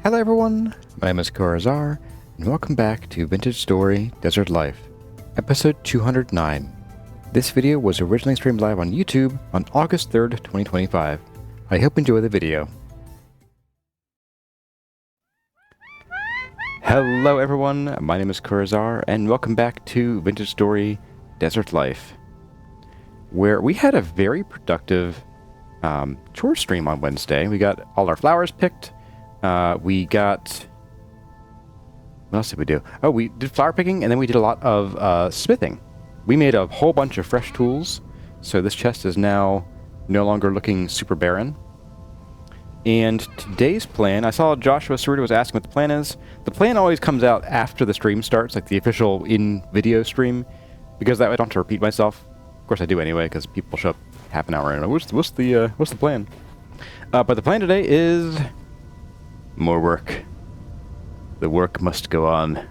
Hello everyone, my name is CoRazar, and welcome back to Vintage Story Desert Life, episode 209. This video was originally streamed live on YouTube on August 3rd, 2025. I hope you enjoy the video. Hello everyone, my name is CoRazar, and welcome back to Vintage Story Desert Life, where we had a very productive chore stream on Wednesday. We got all our flowers picked. We got... What else did we do? Oh, we did flower picking, and then we did a lot of smithing. We made a whole bunch of fresh tools, so this chest is now no longer looking super barren. And today's plan, I saw Joshua Cerruto was asking what the plan is. The plan always comes out after the stream starts, like the official in-video stream, because that way I don't have to repeat myself. Of course I do anyway, because people show up half an hour in. What's the plan? But the plan today is... more work. The work must go on.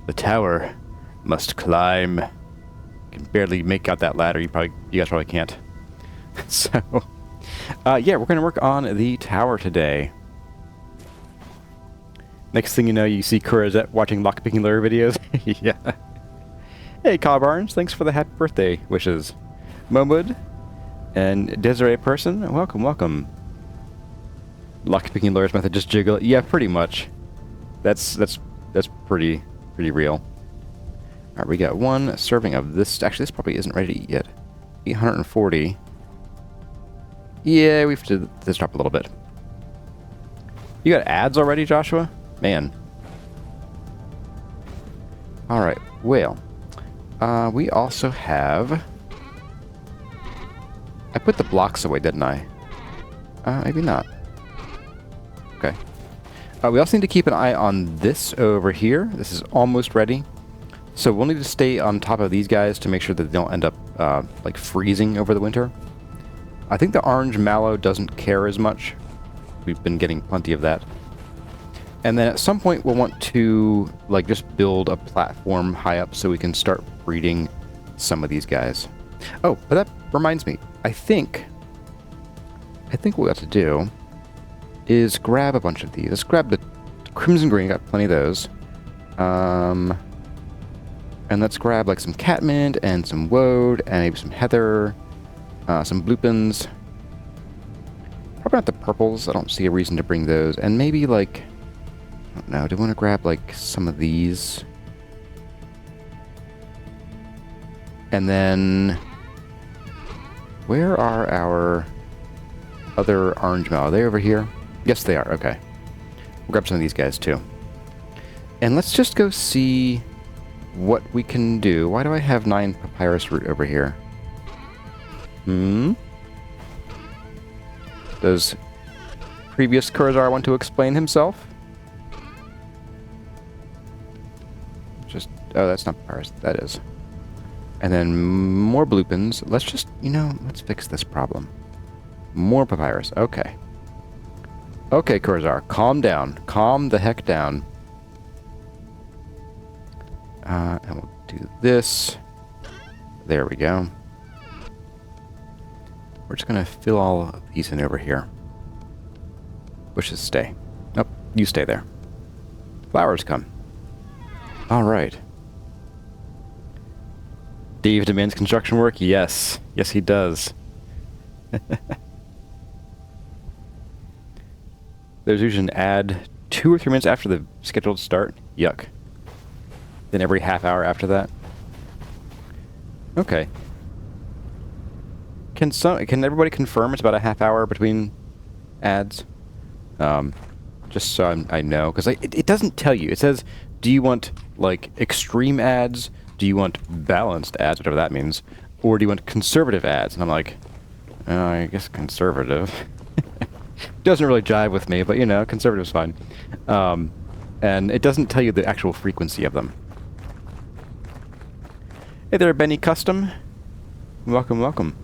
The tower must climb. Can barely make out that ladder. You guys probably can't. So, yeah, we're gonna work on the tower today. Next thing you know, you see Kurazette watching lockpicking lure videos. Yeah. Hey, Cobb Barnes, thanks for the happy birthday wishes. Momwood and Desiree Person, welcome, welcome. Lockpicking lures method, just jiggle it. Yeah, pretty much. That's pretty real. Alright, we got one serving of this. Actually, this probably isn't ready to eat yet. 840. Yeah, we have to this drop a little bit. You got ads already, Joshua? Man. Alright, well. We also have... I put the blocks away, didn't I? Maybe not. Okay. We also need to keep an eye on this over here. This is almost ready. So we'll need to stay on top of these guys to make sure that they don't end up like freezing over the winter. I think the orange mallow doesn't care as much. We've been getting plenty of that. And then at some point we'll want to like just build a platform high up so we can start breeding some of these guys. Oh, but that reminds me. I think what we have to do is grab a bunch of these. Let's grab the crimson green, got plenty of those. And let's grab like some catmint and some woad and maybe some heather, some bluepins. Probably not the purples, I don't see a reason to bring those. And maybe like, I don't know, do we want to grab like some of these? And then, where are our other orange mallow? Are they over here? Yes, they are. Okay. We'll grab some of these guys, too. And let's just go see what we can do. Why do I have 9 papyrus root over here? Does previous Kurazar want to explain himself? Just... oh, that's not papyrus. That is. And then more bluepins. Let's just, let's fix this problem. More papyrus. Okay. Okay, Kurazar, calm down. Calm the heck down. And we'll do this. There we go. We're just going to fill all of these in over here. Bushes stay. Nope, you stay there. Flowers come. All right. Dave demands construction work? Yes. Yes, he does. There's usually an ad 2 or 3 minutes after the scheduled start. Yuck. Then every half hour after that. Okay. Can everybody confirm it's about a half hour between ads? Just so I know, because it doesn't tell you. It says, do you want like extreme ads? Do you want balanced ads, whatever that means? Or do you want conservative ads? And I'm like, oh, I guess conservative. Doesn't really jive with me, but conservative's fine. And it doesn't tell you the actual frequency of them. Hey there, Benny Custom. Welcome, welcome.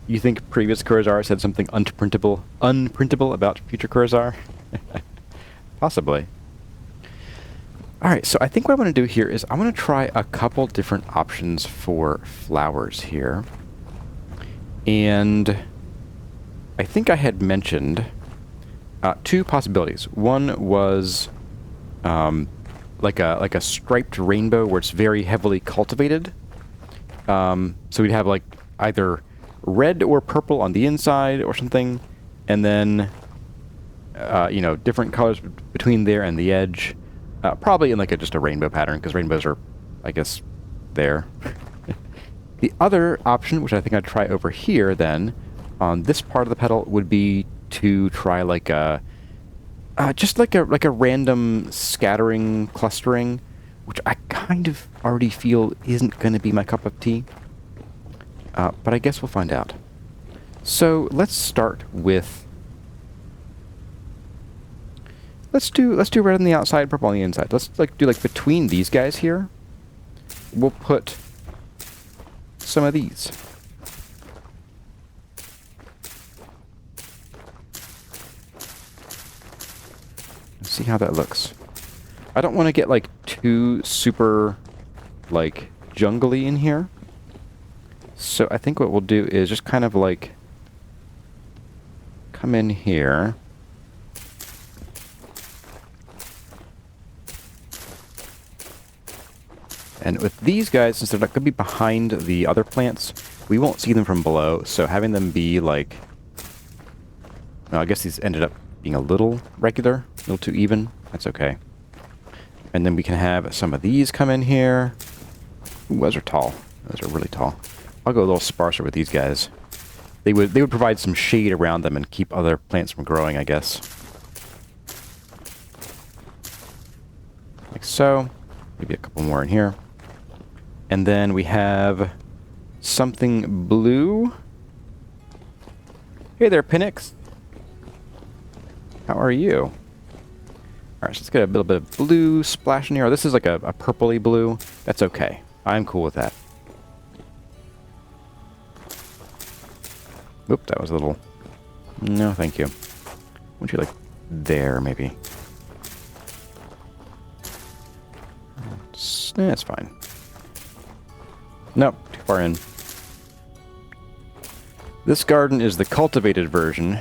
You think previous Kurazar said something unprintable about future Kurazar? Possibly. Alright, so I think what I want to do here is I want to try a couple different options for flowers here. And I think I had mentioned Two possibilities. One was like a striped rainbow where it's very heavily cultivated. So we'd have like either red or purple on the inside or something, and then you know, different colors between there and the edge. Probably in like just a rainbow pattern, because rainbows are, I guess, there. The other option, which I think I'd try over here then, on this part of the pedal, would be to try like a just like a random scattering clustering, which I kind of already feel isn't going to be my cup of tea. But I guess we'll find out. So let's start with let's do red on the outside, purple on the inside. Let's do between these guys here. We'll put some of these. Let's see how that looks. I don't want to get like too super like jungly in here. So I think what we'll do is just kind of like come in here. And with these guys, since they're not going to be behind the other plants, we won't see them from below. So having them be like, well, I guess these ended up being a little regular, a little too even. That's okay. And then we can have some of these come in here. Ooh, those are tall. Those are really tall. I'll go a little sparser with these guys. They would provide some shade around them and keep other plants from growing, I guess. Like so. Maybe a couple more in here. And then we have something blue. Hey there, Pinnix. How are you? Alright, so let's get a little bit of blue splash in here. Oh, this is like a purpley blue. That's okay. I'm cool with that. Oop, that was a little... No, thank you. Wouldn't you like there, maybe? It's fine. Nope, too far in. This garden is the cultivated version.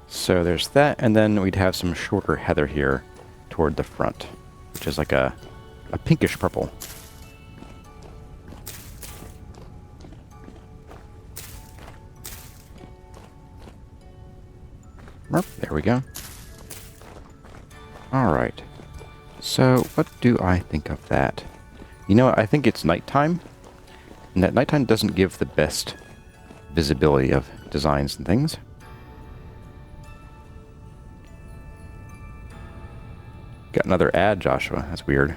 So there's that, and then we'd have some shorter heather here toward the front, which is like a pinkish purple. There we go. Alright. So, what do I think of that? You know what, I think it's nighttime. And that nighttime doesn't give the best visibility of designs and things. Got another ad, Joshua. That's weird.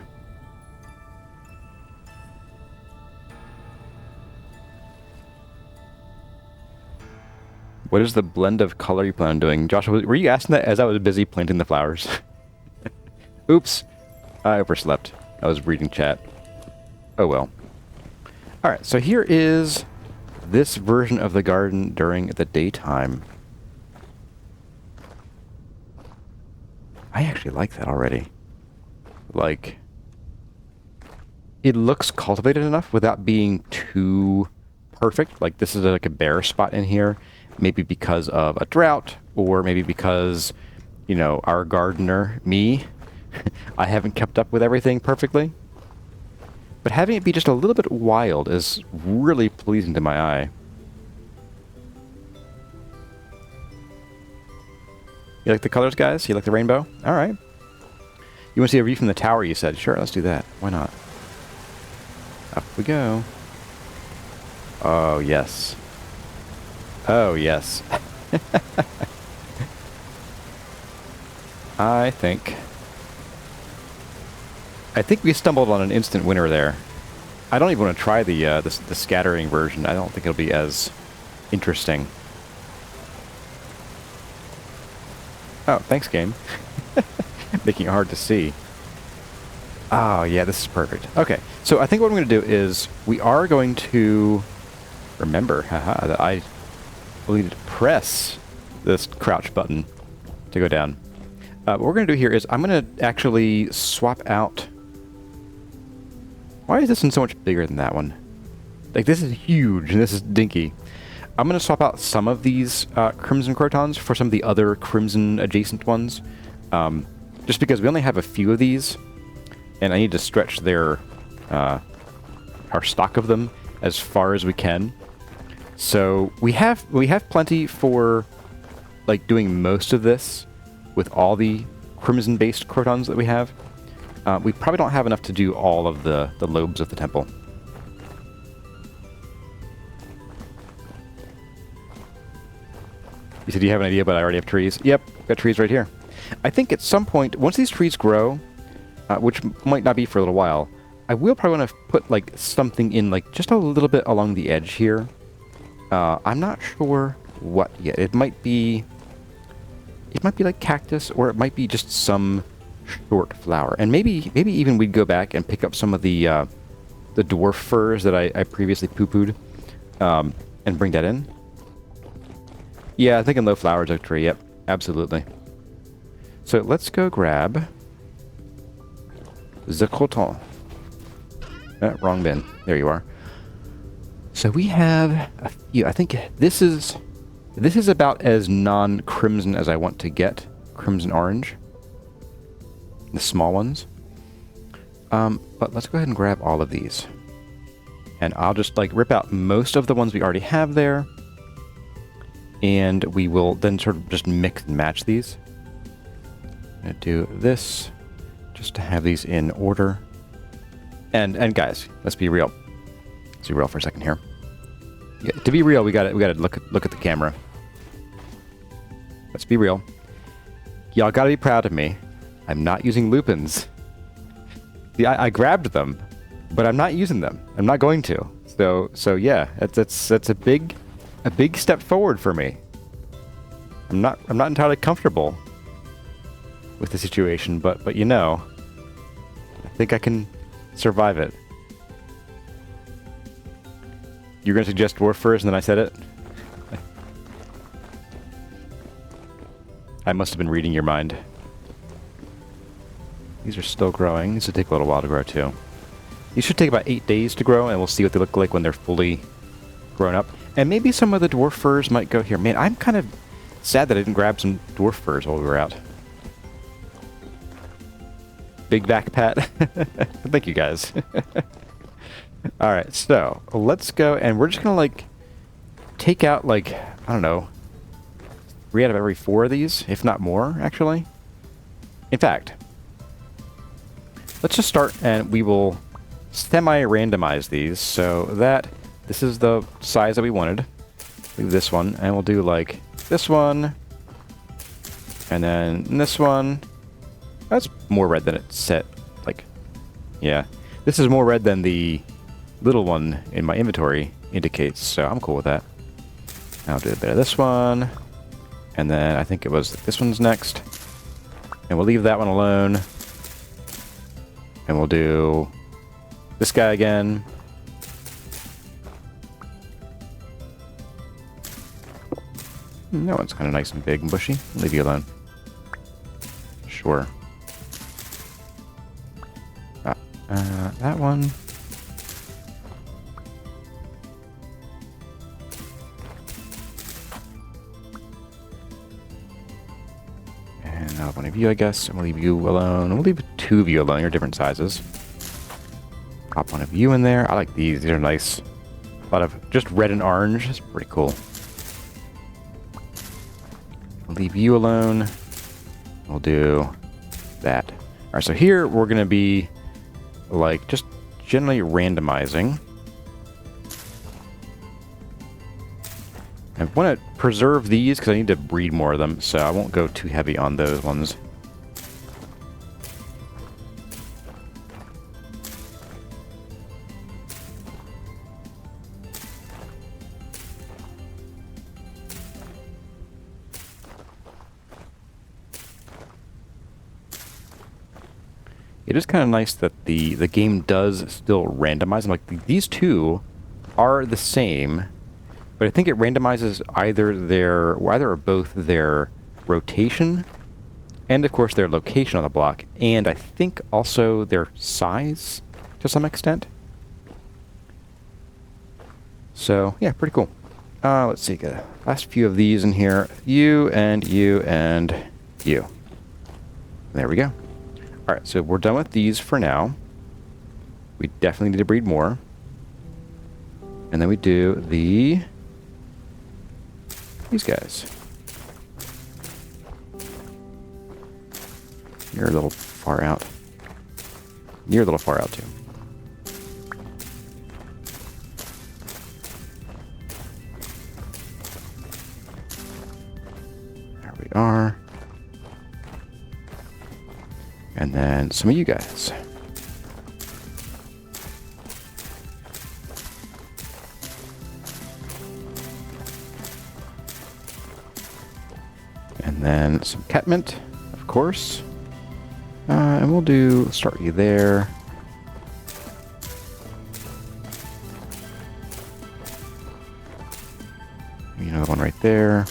What is the blend of color you plan on doing? Joshua, were you asking that as I was busy planting the flowers? Oops. I overslept. I was reading chat. Oh well. Alright, so here is this version of the garden during the daytime. I actually like that already. Like, it looks cultivated enough without being too perfect. Like, this is like a bare spot in here. Maybe because of a drought, or maybe because, you know, our gardener, me, I haven't kept up with everything perfectly. But having it be just a little bit wild is really pleasing to my eye. You like the colors, guys? You like the rainbow? Alright. You want to see a view from the tower, you said? Sure, let's do that. Why not? Up we go. Oh, yes. Oh, yes. I think we stumbled on an instant winner there. I don't even want to try the scattering version. I don't think it'll be as interesting. Oh, thanks, game. Making it hard to see. Oh, yeah, this is perfect. Okay, so I think what I'm going to do is we are going to remember, that I will need to press this crouch button to go down. What we're going to do here is I'm going to actually swap out... Why is this one so much bigger than that one? Like, this is huge, and this is dinky. I'm going to swap out some of these crimson crotons for some of the other crimson adjacent ones. Just because we only have a few of these, and I need to stretch their our stock of them as far as we can. So we have plenty for like doing most of this with all the crimson-based crotons that we have. We probably don't have enough to do all of the lobes of the temple. You said you have an idea, but I already have trees. Yep, got trees right here. I think at some point, once these trees grow, which might not be for a little while, I will probably want to put like something in like just a little bit along the edge here. I'm not sure what yet. It might be like cactus, or it might be just some short flower. And maybe even we'd go back and pick up some of the dwarf firs that I previously poo-pooed, and bring that in. Yeah, I'm thinking low flowers oak tree. Yep, absolutely. So let's go grab the croton. Wrong bin. There you are. So we have a few. I think this is about as non-crimson as I want to get. Crimson orange. The small ones. But let's go ahead and grab all of these. And I'll just like rip out most of the ones we already have there. And we will then sort of just mix and match these. I'm gonna do this just to have these in order. And guys, let's be real. Let's be real for a second here. Yeah, to be real, we gotta look at the camera. Let's be real. Y'all gotta be proud of me. I'm not using lupins. See, I grabbed them, but I'm not using them. I'm not going to. So yeah, that's a big step forward for me. I'm not entirely comfortable with the situation, but you know, I think I can survive it. You're gonna suggest dwarf first, and then I said it? I must have been reading your mind. These are still growing. These will take a little while to grow too. These should take about 8 days to grow, and we'll see what they look like when they're fully grown up. And maybe some of the dwarf firs might go here. Man, I'm kind of sad that I didn't grab some dwarf firs while we were out. Big back pat. Thank you guys. Alright, so let's go, and we're just gonna like take out like, I don't know, 3 out of every 4 of these, if not more, actually. In fact, let's just start and we will semi-randomize these so that this is the size that we wanted. Leave this one, and we'll do like this one, and then this one. That's more red than it said. Like, yeah. This is more red than the little one in my inventory indicates, so I'm cool with that. I'll do a bit of this one, and then I think it was this one's next. And we'll leave that one alone. And we'll do this guy again. That one's kind of nice and big and bushy. Leave you alone. Sure. That one. And one of you, I guess. And we'll leave you alone. We'll leave 2 of you alone. You're different sizes. Pop one of you in there. I like these. These are nice. A lot of just red and orange. It's pretty cool. We'll leave you alone. We'll do that. Alright, so here we're going to be like just generally randomizing. I want to preserve these because I need to breed more of them, so I won't go too heavy on those ones. It is kind of nice that the game does still randomize. Like these 2 are the same, but I think it randomizes either or both their rotation and of course their location on the block, and I think also their size to some extent. So yeah, pretty cool. Let's see, get a last few of these in here. You and you and you. There we go. Alright, so we're done with these for now. We definitely need to breed more. And then we do these guys. You're a little far out. You're a little far out too. There we are. And then some of you guys. And then some catmint, of course. And we'll start you there. Another one right there.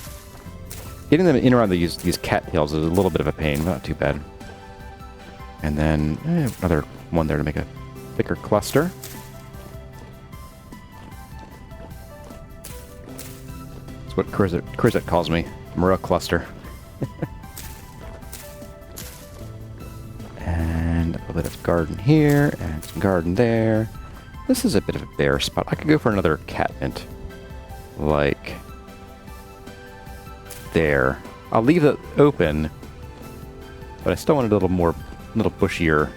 Getting them in around these cattails is a little bit of a pain, but not too bad. And then another one there to make a thicker cluster. That's what Curzet calls me. I'm a real cluster. And a little bit of garden here, and some garden there. This is a bit of a bare spot. I could go for another catmint. Like there. I'll leave it open, but I still want a little bushier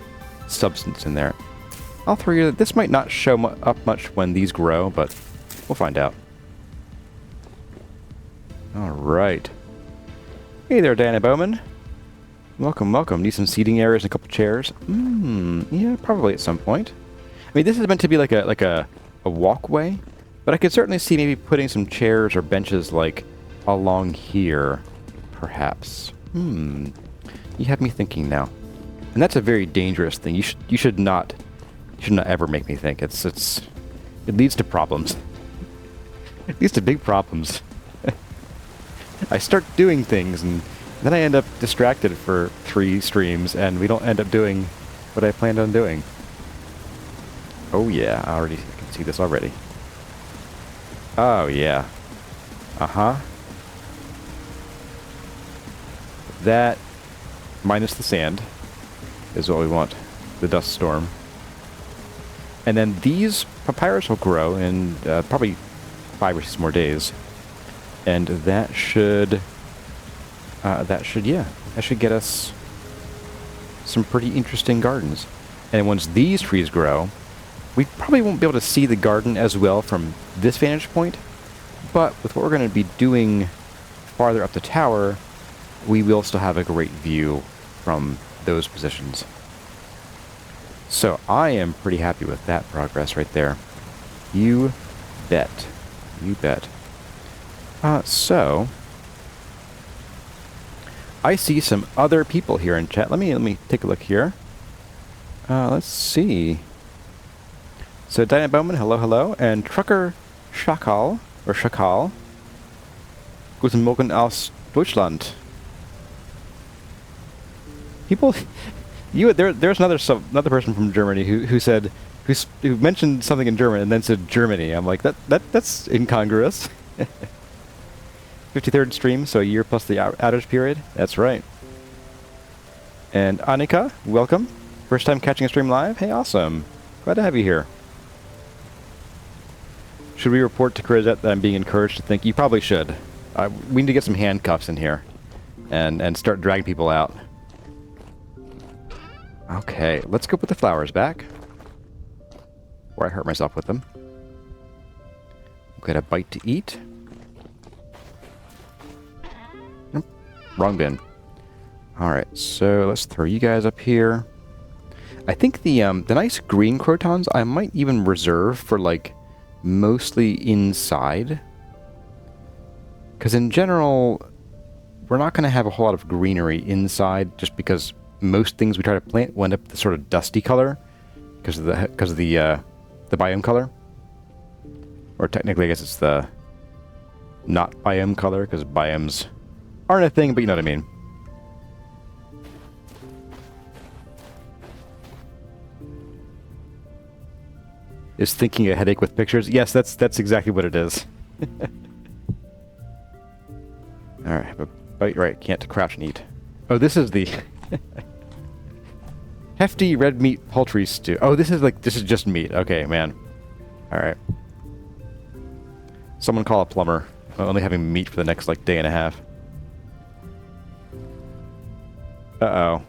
substance in there. I'll throw you. This might not show up much when these grow, but we'll find out. All right. Hey there, Diana Bowman. Welcome, welcome. Need some seating areas and a couple chairs. Yeah, probably at some point. I mean, this is meant to be like a walkway, but I could certainly see maybe putting some chairs or benches like along here, perhaps. You have me thinking now, and that's a very dangerous thing. You should not ever make me think. It leads to problems. It leads to big problems. I start doing things and then I end up distracted for 3 streams, and we don't end up doing what I planned on doing. Oh yeah, I can see this already. Oh yeah. Uh-huh. That, minus the sand, is what we want. The dust storm. And then these papyrus will grow in probably 5 or 6 more days. And that should get us some pretty interesting gardens. And once these trees grow, we probably won't be able to see the garden as well from this vantage point, but with what we're going to be doing farther up the tower, we will still have a great view from those positions. So I am pretty happy with that progress right there. You bet. You bet. So I see some other people here in chat. Let me take a look here. Let's see. So Diana Bowman, hello, and Trucker Schakal or Schakal. Guten Morgen aus Deutschland. People, there's another person from Germany who mentioned something in German and then said Germany. I'm like that's incongruous. 53rd stream, so a year plus the outage period. That's right. And Annika, welcome. First time catching a stream live? Hey, awesome. Glad to have you here. Should we report to Curzet that I'm being encouraged to think? You probably should. We need to get some handcuffs in here and start dragging people out. Okay, let's go put the flowers back. Or I hurt myself with them. Get a bite to eat. Nope, wrong bin. Alright, so let's throw you guys up here. I think the nice green crotons I might even reserve for, like, mostly inside. Because in general, we're not going to have a whole lot of greenery inside, just because most things we try to plant will end up the sort of dusty color because of the biome color. Or technically, I guess it's the not biome color, because biomes aren't a thing, but you know what I mean. Is thinking a headache with pictures? Yes, that's exactly what it is. Alright, but right, can't crouch and eat. Oh, this is the hefty red meat poultry stew. Oh, this is just meat. Okay, man. Alright. Someone call a plumber. I'm only having meat for the next, like, day and a half. Uh-oh.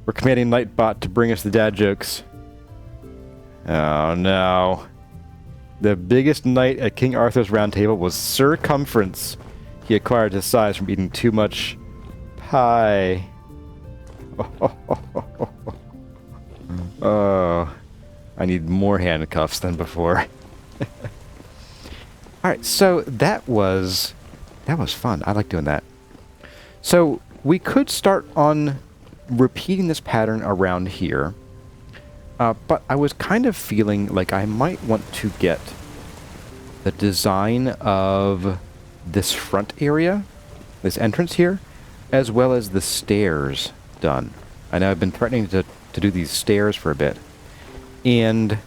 We're commanding Nightbot to bring us the dad jokes. Oh, no. The biggest knight at King Arthur's Round Table was Circumference. He acquired his size from eating too much pie. Oh, I need more handcuffs than before. Alright, so that was fun. I like doing that. So we could start on repeating this pattern around here. But I was kind of feeling like I might want to get the design of this front area, this entrance here, as well as the stairs done. I know I've been threatening to do these stairs for a bit, and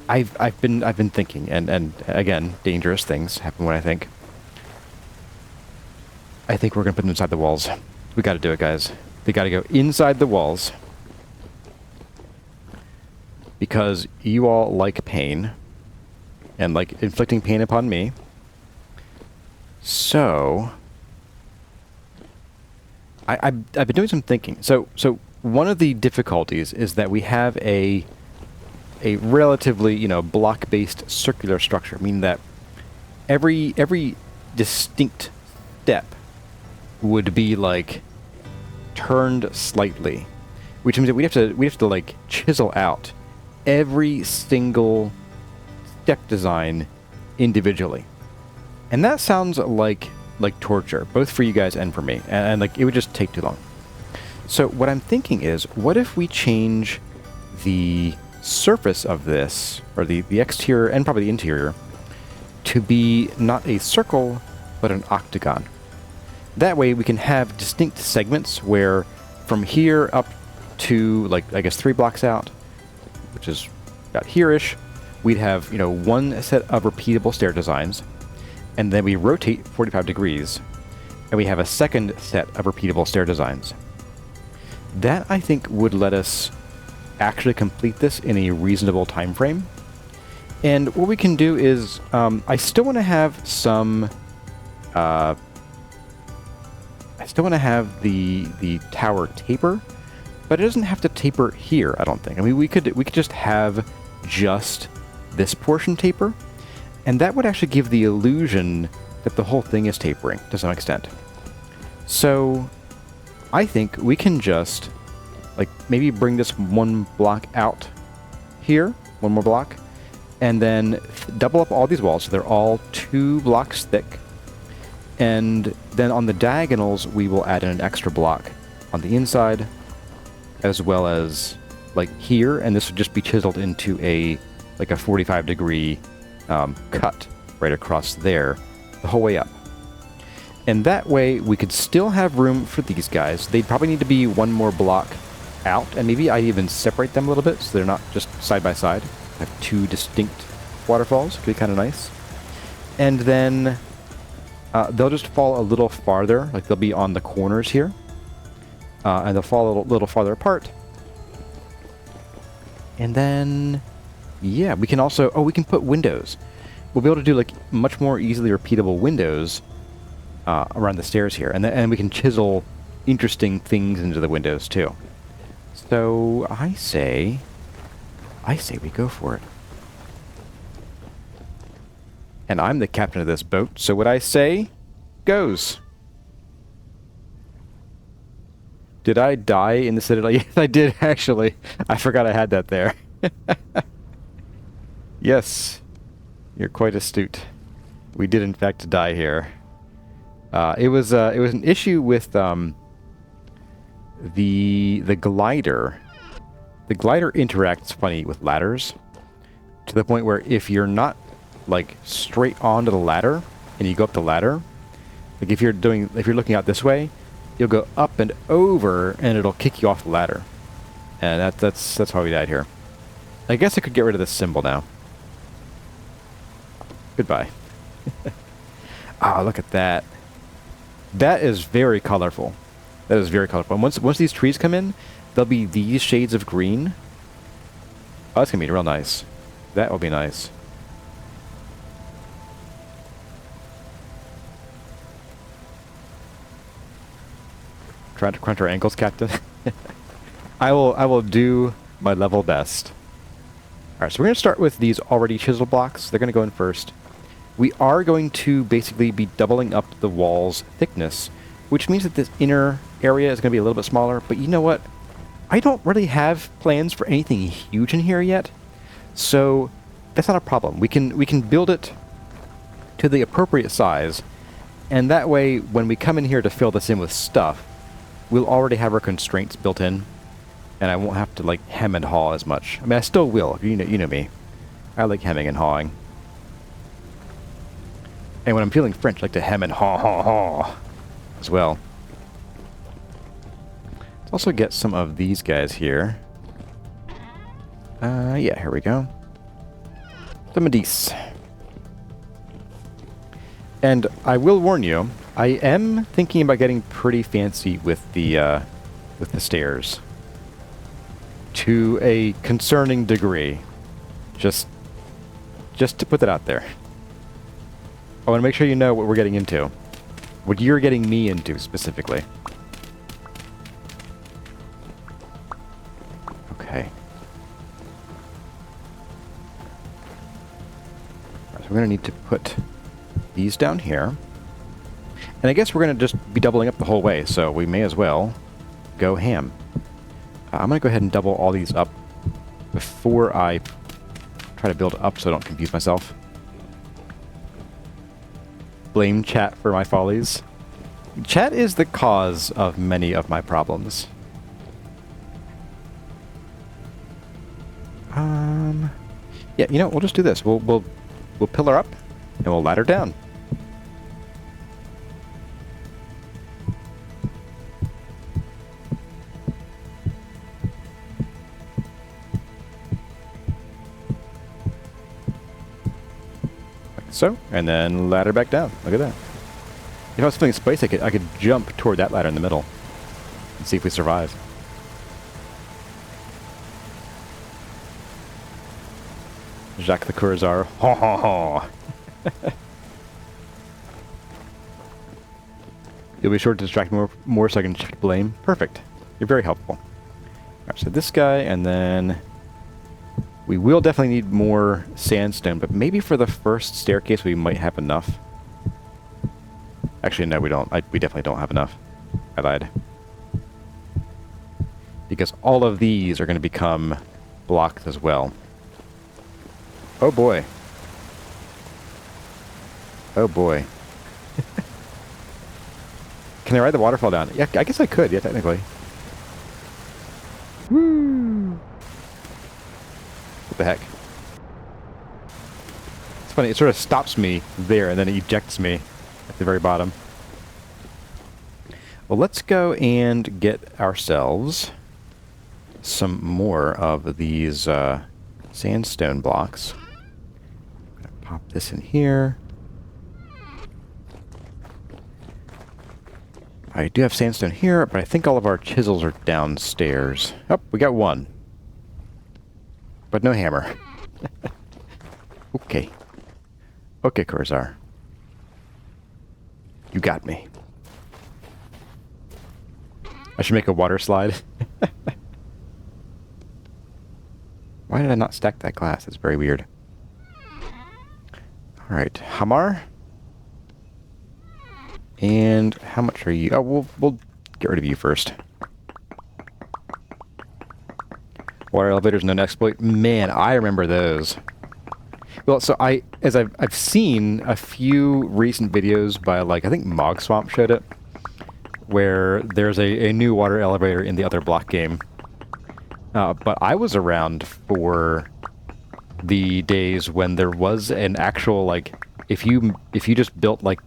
I've been thinking, and again, dangerous things happen when I think. I think we're gonna put them inside the walls. We got to do it, guys. They got to go inside the walls. Because you all like pain, and like inflicting pain upon me. So, I've been doing some thinking. So one of the difficulties is that we have a relatively, block-based circular structure, meaning that every distinct step would be like turned slightly, which means that we have to like chisel out every single step design individually. And that sounds like torture, both for you guys and for me. And like it would just take too long. So what I'm thinking is, what if we change the surface of this, or the exterior and probably the interior, to be not a circle, but an octagon. That way we can have distinct segments where from here up to, like, I guess 3 blocks out, which is about here-ish, we'd have, one set of repeatable stair designs, and then we rotate 45 degrees, and we have a second set of repeatable stair designs. That, I think, would let us actually complete this in a reasonable time frame. And what we can do is, I still want to have some, I still want to have the tower taper, but it doesn't have to taper here, I don't think. I mean, we could just have just this portion taper, and that would actually give the illusion that the whole thing is tapering to some extent. So I think we can just, like, maybe bring this one block out here, one more block, and then double up all these walls so they're all 2 blocks thick. And then on the diagonals, we will add in an extra block on the inside, as well as, like, here, and this would just be chiseled into a 45-degree cut right across there, the whole way up. And that way, we could still have room for these guys. They'd probably need to be one more block out, and maybe I even separate them a little bit so they're not just side by side. Have 2 distinct waterfalls. Could be kind of nice. And then they'll just fall a little farther, like they'll be on the corners here. And they'll fall a little farther apart. And then, yeah, we can also, we can put windows. We'll be able to do, like, much more easily repeatable windows around the stairs here. And we can chisel interesting things into the windows, too. So, I say we go for it. And I'm the captain of this boat, so what I say goes. Did I die in the Citadel? Yes, I did, actually. I forgot I had that there. Yes, you're quite astute. We did, in fact, die here. It was an issue with the glider. The glider interacts funny with ladders, to the point where if you're not, like, straight onto the ladder and you go up the ladder, like if you're looking out this way, you'll go up and over and it'll kick you off the ladder. And that's how we died here. I guess I could get rid of this symbol now. Goodbye. Ah, look at that. That is very colorful. That is very colorful. And once these trees come in, there'll be these shades of green. Oh, that's gonna be real nice. That will be nice. Trying to crunch our ankles, Captain. I will do my level best. Alright, so we're gonna start with these already chiseled blocks. They're gonna go in first. We are going to basically be doubling up the wall's thickness, which means that this inner area is going to be a little bit smaller. But you know what? I don't really have plans for anything huge in here yet, so that's not a problem. We can build it to the appropriate size, and that way, when we come in here to fill this in with stuff, we'll already have our constraints built in, and I won't have to like hem and haw as much. I mean, I still will. You know me. I like hemming and hawing. And when I'm feeling French, I like to hem and haw as well. Let's also get some of these guys here. Yeah, here we go. Some of these. And I will warn you, I am thinking about getting pretty fancy with the stairs. To a concerning degree. Just to put that out there. I want to make sure you know what we're getting into. What you're getting me into, specifically. Okay. Alright, so we're going to need to put these down here. And I guess we're going to just be doubling up the whole way, so we may as well go ham. I'm going to go ahead and double all these up before I try to build up so I don't confuse myself. Blame chat for my follies. Chat is the cause of many of my problems. Yeah, you know, we'll just do this. We'll pillar up and we'll ladder down. So, and then ladder back down. Look at that. If I was filling space, I could jump toward that ladder in the middle and see if we survive. Jacques the Curzar. Ha ha ha. You'll be sure to distract me more so I can shift blame. Perfect. You're very helpful. Alright, so this guy, and then we will definitely need more sandstone, but maybe for the first staircase we might have enough. Actually, no, we don't. We definitely don't have enough. I lied. Because all of these are going to become blocks as well. Oh boy. Oh boy. Can I ride the waterfall down? Yeah, I guess I could, yeah, technically. Woo! What the heck? It's funny, it sort of stops me there and then it ejects me at the very bottom. Well, let's go and get ourselves some more of these sandstone blocks. I'm gonna pop this in here. I do have sandstone here, but I think all of our chisels are downstairs. Oh, we got one. But no hammer. Okay. Okay, Curzar. You got me. I should make a water slide. Why did I not stack that glass? That's very weird. Alright, Hamar. And how much are you? Oh, we'll get rid of you first. Water elevators, no exploit. Man, I remember those. Well, so I've seen a few recent videos by, like, I think Mog Swamp showed it, where there's a new water elevator in the other block game. But I was around for the days when there was an actual, like, if you just built, like,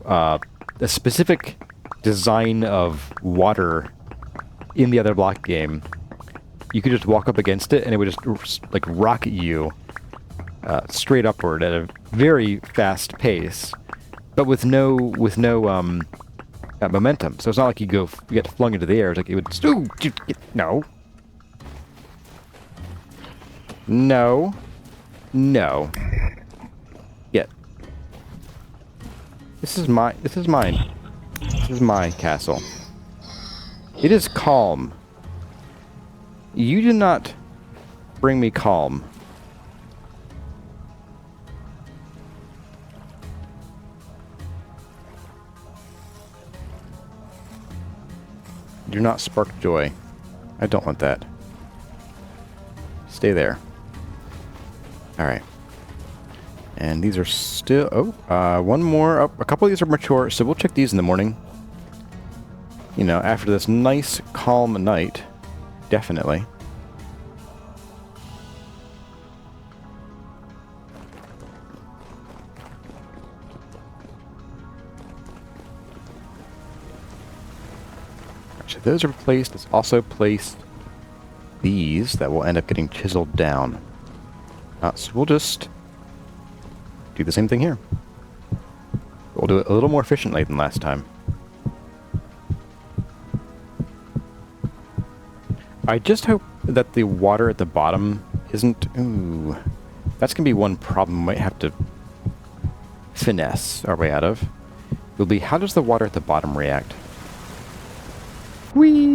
a specific design of water in the other block game, you could just walk up against it and it would just, like, rocket you straight upward at a very fast pace. but with no momentum. So it's not like you get flung into the air. It's like it would. Ooh, no. No. No. Get. This is mine. This is mine. This is my castle. It is calm. You do not bring me calm. Do not spark joy. I don't want that. Stay there. Alright. And these are still... Oh, one more. Oh, a couple of these are mature, so we'll check these in the morning. You know, after this nice, calm night. Definitely. So those are placed. Let's also place these that will end up getting chiseled down. So we'll just do the same thing here. We'll do it a little more efficiently than last time. I just hope that the water at the bottom isn't... Ooh. That's going to be one problem we might have to finesse our way out of. Will be, how does the water at the bottom react? Whee!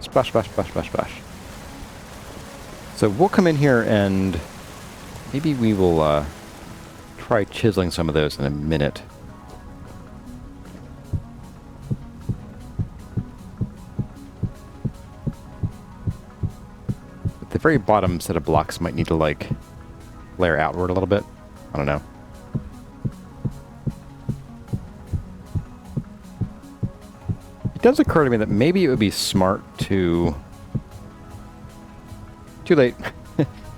Splash, splash, splash, splash, splash. So we'll come in here and maybe we will try chiseling some of those in a minute. But the very bottom set of blocks might need to, like, layer outward a little bit. I don't know. It does occur to me that maybe it would be smart to... Too late.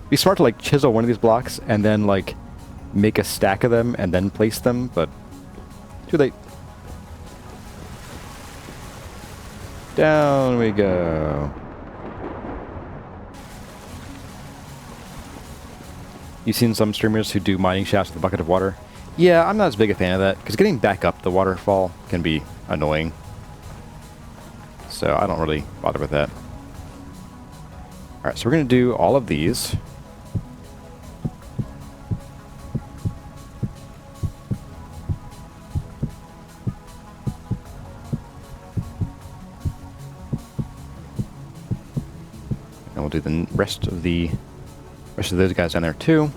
Be smart to, like, chisel one of these blocks and then, like, make a stack of them and then place them, but too late. Down we go. You've seen some streamers who do mining shafts with a bucket of water? Yeah, I'm not as big a fan of that, because getting back up the waterfall can be annoying. So I don't really bother with that. Alright, so we're going to do all of these. And we'll do the rest of those guys down there too.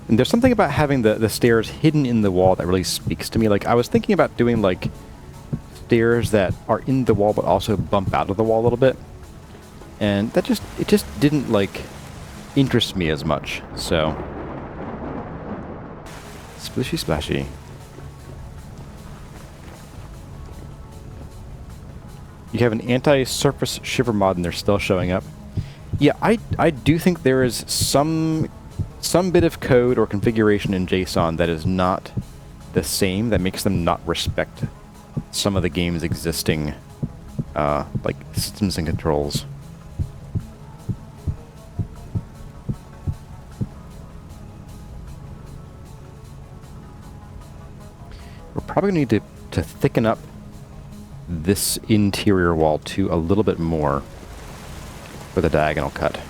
And there's something about having the stairs hidden in the wall that really speaks to me. Like, I was thinking about doing, like, stairs that are in the wall but also bump out of the wall a little bit. And that just didn't, like, interest me as much. So, splishy splashy. You have an anti-surface shiver mod and they're still showing up. Yeah, I do think there is some bit of code or configuration in JSON that is not the same, that makes them not respect some of the game's existing like systems and controls. We're probably going to need to thicken up this interior wall too a little bit more for the diagonal cut,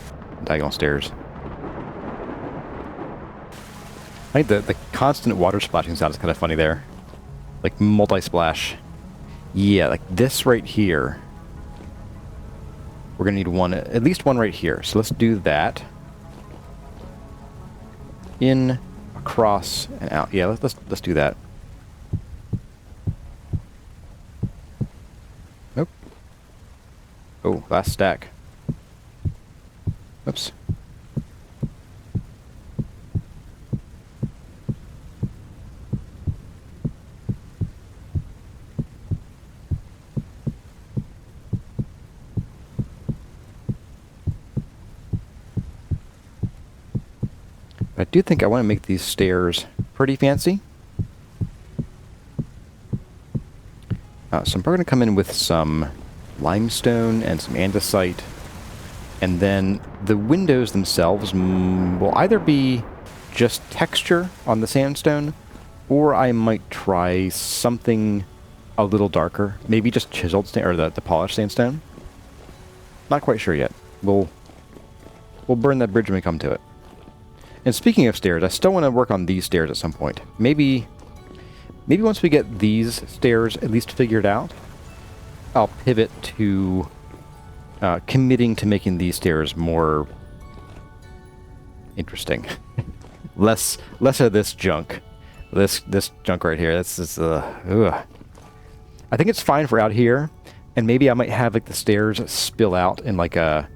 diagonal stairs. I think the constant water splashing sound is kind of funny there. Like multi-splash. Yeah, like this right here. We're going to need one, at least one right here. So let's do that. In, across, and out. Yeah, let's do that. Nope. Oh, last stack. Oops. I do think I want to make these stairs pretty fancy. So I'm probably going to come in with some limestone and some andesite. And then the windows themselves will either be just texture on the sandstone, or I might try something a little darker. Maybe just chiseled or the polished sandstone. Not quite sure yet. We'll burn that bridge when we come to it. And speaking of stairs, I still want to work on these stairs at some point. Maybe once we get these stairs at least figured out, I'll pivot to committing to making these stairs more interesting. less of this junk. This junk right here. That's just ugh. I think it's fine for out here, and maybe I might have like the stairs spill out in like a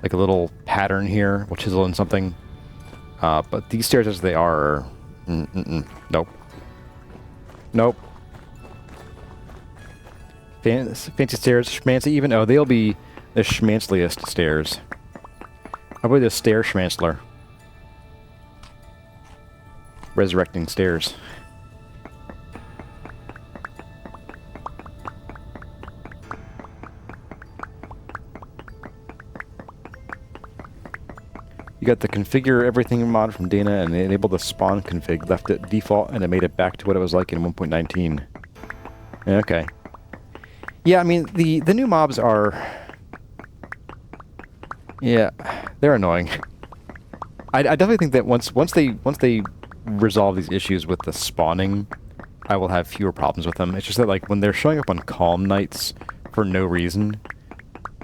little pattern here. We'll chisel in something. But these stairs as they are, nope. Nope. Fancy stairs, schmancy even? Oh, they'll be the schmanceliest stairs. I'll be the stair schmanceler. Resurrecting stairs. You got the configure everything mod from Dana and enable the spawn config. Left it default and it made it back to what it was like in 1.19. Okay. Yeah, I mean, the new mobs are... Yeah, they're annoying. I definitely think that once they resolve these issues with the spawning, I will have fewer problems with them. It's just that, like, when they're showing up on calm nights for no reason,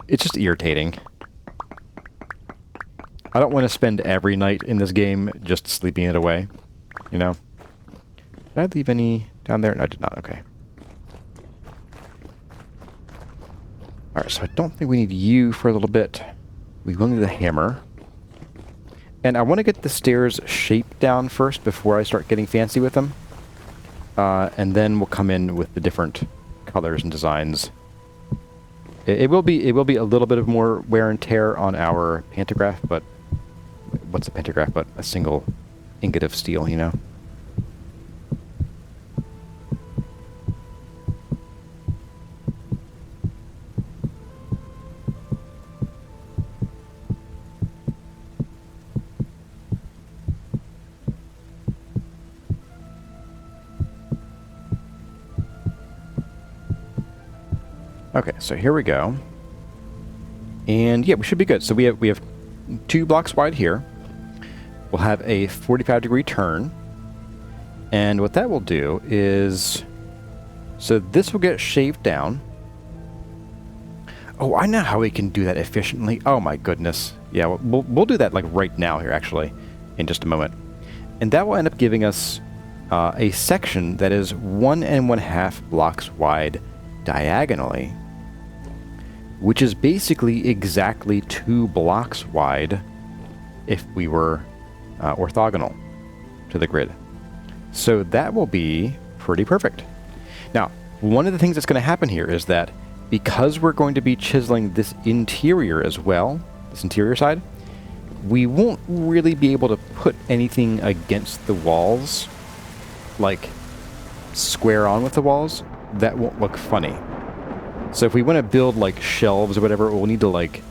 it's just irritating. I don't want to spend every night in this game just sleeping it away, you know? Did I leave any down there? No, I did not. Okay. Alright, so I don't think we need you for a little bit. We will need the hammer. And I want to get the stairs shaped down first before I start getting fancy with them. And then we'll come in with the different colors and designs. It will be a little bit of more wear and tear on our pantograph, but... What's a pantograph but a single ingot of steel, you know? Okay, so here we go. And yeah, we should be good. So we have 2 blocks wide here. We'll have a 45-degree turn. And what that will do is... So this will get shaved down. Oh, I know how we can do that efficiently. Oh my goodness. Yeah, we'll do that like right now here, actually, in just a moment. And that will end up giving us a section that is 1 1/2 blocks wide diagonally, which is basically exactly 2 blocks wide if we were orthogonal to the grid. So that will be pretty perfect. Now, one of the things that's going to happen here is that because we're going to be chiseling this interior as well, this interior side, we won't really be able to put anything against the walls, like square on with the walls. That won't look funny. So if we want to build like shelves or whatever, we'll need to like,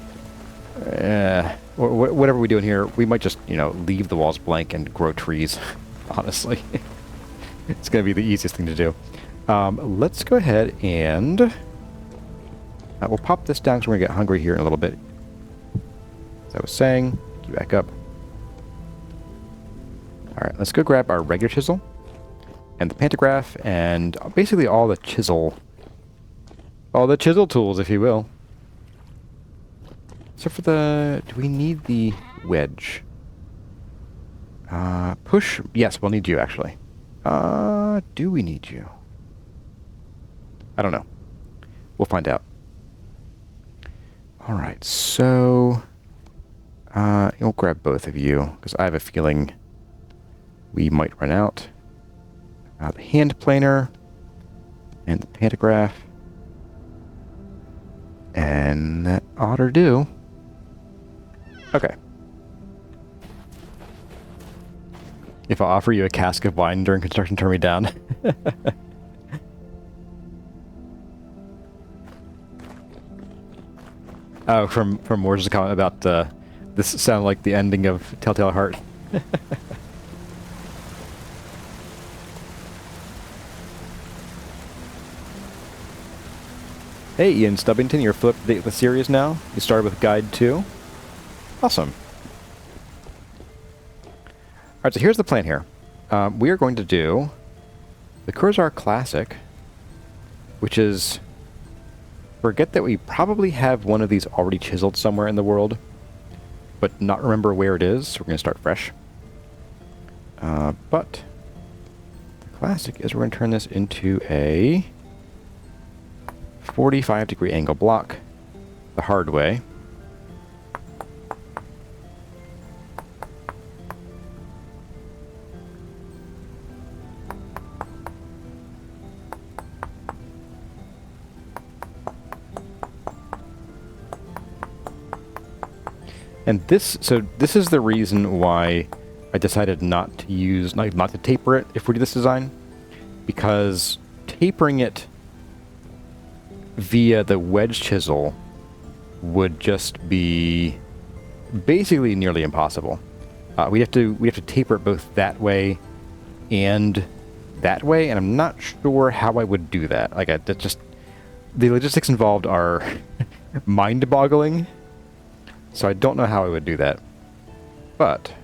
or whatever we do in here, we might just, you know, leave the walls blank and grow trees, honestly. It's going to be the easiest thing to do. Let's go ahead and we'll pop this down because we're going to get hungry here in a little bit. As I was saying, get back up. Alright, let's go grab our regular chisel and the pantograph and basically all the chisel tools, if you will. So for the... Do we need the wedge? Push? Yes, we'll need you, actually. Do we need you? I don't know. We'll find out. Alright, so... we'll grab both of you, because I have a feeling we might run out. The hand planer and the pantograph. And that ought to do. Okay. If I offer you a cask of wine during construction, turn me down. Oh, from Moore's comment about This sounded like the ending of Telltale Heart. Hey, Ian Stubbington, you're flipped the series now? You started with Guide 2? Awesome. Alright, so here's the plan here. We are going to do the Cursor Classic, which is... Forget that we probably have one of these already chiseled somewhere in the world, but not remember where it is, so we're going to start fresh. But the Classic is we're going to turn this into a 45-degree angle block the hard way. And this is the reason why I decided not to use, not to taper it if we do this design, because tapering it via the wedge chisel would just be basically nearly impossible. We have to taper it both that way and that way, and I'm not sure how I would do that. Like, the logistics involved are mind-boggling. So I don't know how I would do that. But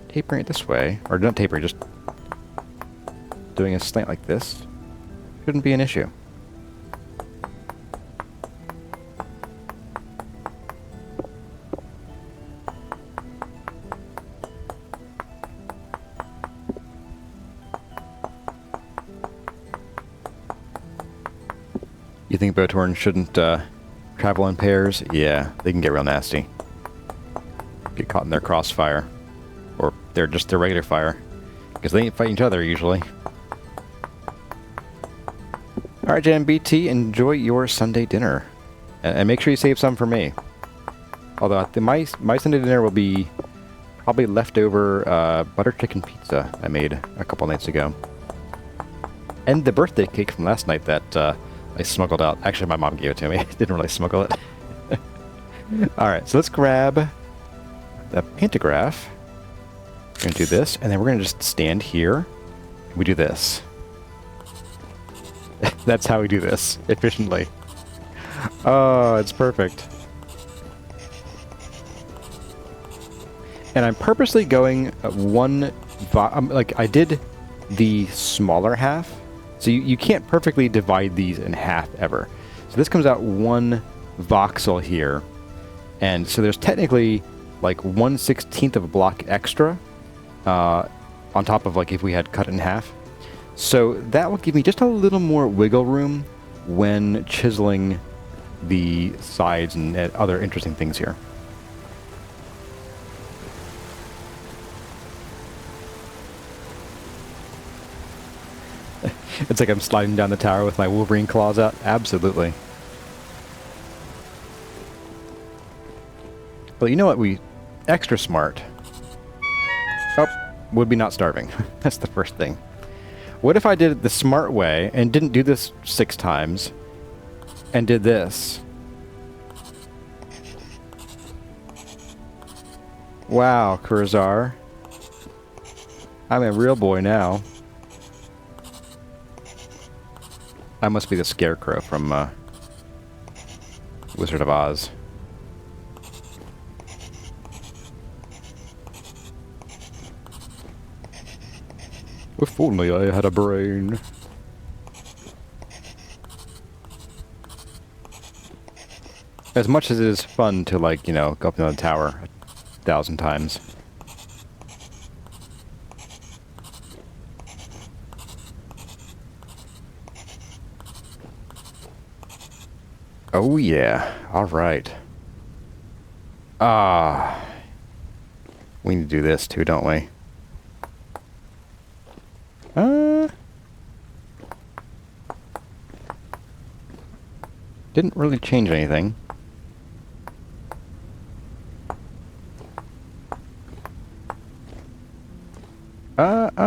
tapering it this way, or not tapering, just doing a slant like this, shouldn't be an issue. You think boat horns shouldn't travel in pairs? Yeah, they can get real nasty. Get caught in their crossfire. Or they're just their regular fire. Because they ain't fighting each other, usually. Alright, JMBT, enjoy your Sunday dinner. And make sure you save some for me. Although, my Sunday dinner will be probably leftover butter chicken pizza I made a couple nights ago. And the birthday cake from last night that I smuggled out. Actually, my mom gave it to me. I didn't really smuggle it. Alright, so let's grab the pantograph. We're going to do this, and then we're going to just stand here. And we do this. That's how we do this, efficiently. Oh, it's perfect. And I'm purposely going like, I did the smaller half. So you can't perfectly divide these in half ever. So this comes out 1 voxel here. And so there's technically like 1/16 of a block extra on top of like if we had cut it in half. So that will give me just a little more wiggle room when chiseling the sides and other interesting things here. It's like I'm sliding down the tower with my Wolverine claws out. Absolutely. Well, you know what? Extra smart. Oh, would be not starving. That's the first thing. What if I did it the smart way and didn't do this 6 times and did this? Wow, Cursor. I'm a real boy now. I must be the Scarecrow from Wizard of Oz. If only I had a brain. As much as it is fun to, like, you know, go up on the tower 1,000 times. Oh yeah, alright. We need to do this too, don't we? Didn't really change anything.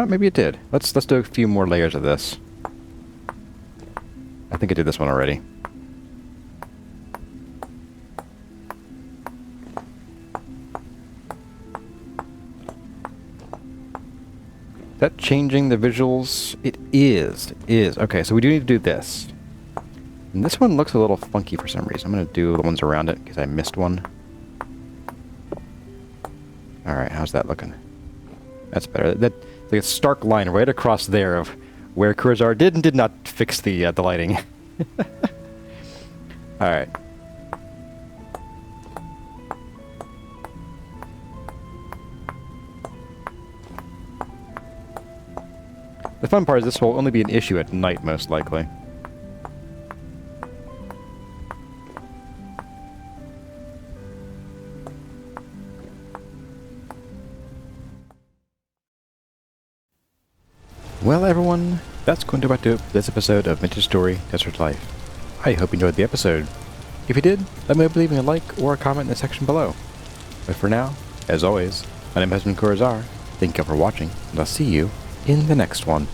Maybe it did. Let's do a few more layers of this. I think I did this one already. that changing the visuals? It is. It is. Okay, so we do need to do this. And this one looks a little funky for some reason. I'm going to do the ones around it because I missed one. Alright, how's that looking? That's better. That's like a stark line right across there of where Curzar did and did not fix the lighting. Alright. The fun part is this will only be an issue at night, most likely. Well, everyone, that's going to about do it for this episode of Vintage Story Desert Life. I hope you enjoyed the episode. If you did, let me know by leaving a like or a comment in the section below. But for now, as always, my name has been Curzar. Thank you for watching, and I'll see you in the next one.